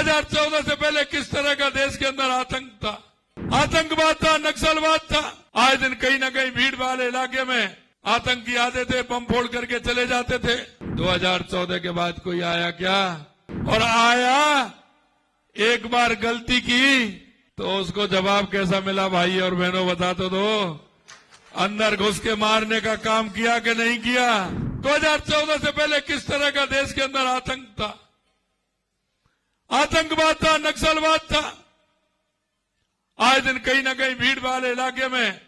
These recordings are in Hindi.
2014 से पहले किस तरह का देश के अंदर आतंक था, आतंकवाद था, नक्सलवाद था। आए दिन कहीं न कहीं भीड़ वाले इलाके में आतंकी आते थे, बम फोड़ करके चले जाते थे। 2014 के बाद कोई आया क्या? और आया, एक बार गलती की तो उसको जवाब कैसा मिला भाई और बहनों, बता तो दो। अंदर घुस के मारने का काम किया कि नहीं किया? 2014 से पहले किस तरह का देश के अंदर आतंक था, आतंकवाद था, नक्सलवाद था। आए दिन कहीं न कहीं भीड़ वाले इलाके में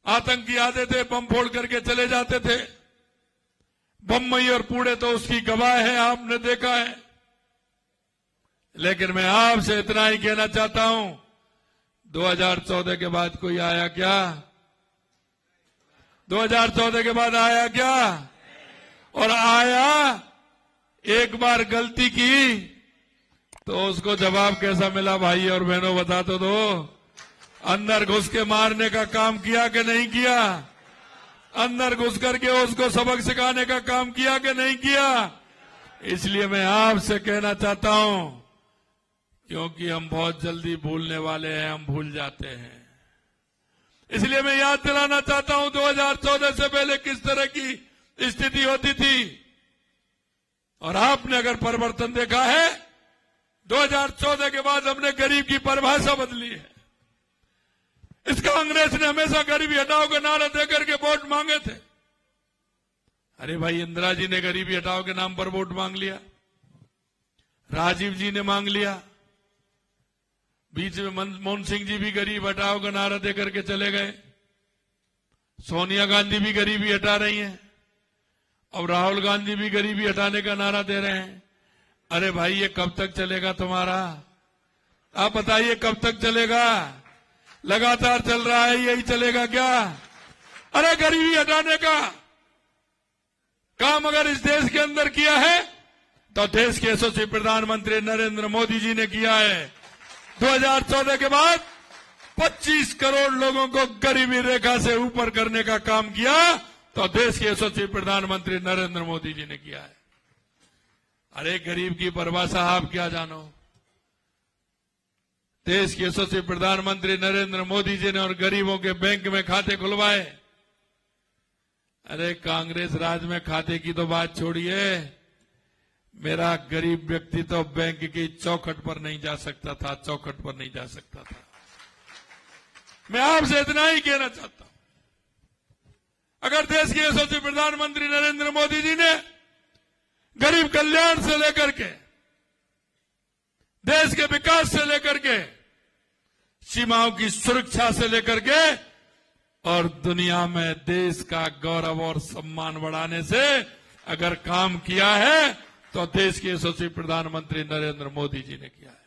आतंकी आते थे, बम फोड़ करके चले जाते थे। बम्बई और पुणे तो उसकी गवाह है, आपने देखा है। लेकिन मैं आपसे इतना ही कहना चाहता हूं, 2014 के बाद कोई आया क्या? 2014 के बाद आया क्या? और आया, एक बार गलती की तो उसको जवाब कैसा मिला भाई और बहनों, बता तो दो। अंदर घुस के मारने का काम किया कि नहीं किया? अंदर घुस करके उसको सबक सिखाने का काम किया कि नहीं किया? इसलिए मैं आपसे कहना चाहता हूं, क्योंकि हम बहुत जल्दी भूलने वाले हैं, हम भूल जाते हैं। इसलिए मैं याद दिलाना चाहता हूं, 2014 से पहले किस तरह की स्थिति होती थी। और आपने अगर परिवर्तन देखा है, 2014 के बाद हमने गरीब की परिभाषा बदली है। इस कांग्रेस ने हमेशा गरीबी हटाओ का नारा देकर के वोट मांगे थे। अरे भाई, इंदिरा जी ने गरीबी हटाओ के नाम पर वोट मांग लिया, राजीव जी ने मांग लिया, बीच में मनमोहन सिंह जी भी गरीब हटाओ का नारा देकर के चले गए, सोनिया गांधी भी गरीबी हटा रही हैं, अब राहुल गांधी भी गरीबी हटाने का नारा दे रहे हैं। अरे भाई, ये कब तक चलेगा तुम्हारा? आप बताइए, कब तक चलेगा? लगातार चल रहा है, यही चलेगा क्या? अरे गरीबी हटाने का काम अगर इस देश के अंदर किया है तो देश के यशस्वी प्रधानमंत्री नरेंद्र मोदी जी ने किया है। 2014 के बाद 25 करोड़ लोगों को गरीबी रेखा से ऊपर करने का काम किया तो देश के यशस्वी प्रधानमंत्री नरेंद्र मोदी जी ने किया है। अरे गरीब की परिभाषा आप क्या जानो? देश के यशस्वी प्रधानमंत्री नरेंद्र मोदी जी ने और गरीबों के बैंक में खाते खुलवाए। अरे कांग्रेस राज में खाते की तो बात छोड़िए, मेरा गरीब व्यक्ति तो बैंक की चौखट पर नहीं जा सकता था, चौखट पर नहीं जा सकता था। मैं आपसे इतना ही कहना चाहता हूं, अगर देश के यशस्वी प्रधानमंत्री नरेंद्र मोदी जी ने गरीब कल्याण से लेकर के, देश के विकास से लेकर के, सीमाओं की सुरक्षा से लेकर के और दुनिया में देश का गौरव और सम्मान बढ़ाने से अगर काम किया है तो देश के यशस्वी प्रधानमंत्री नरेंद्र मोदी जी ने किया है।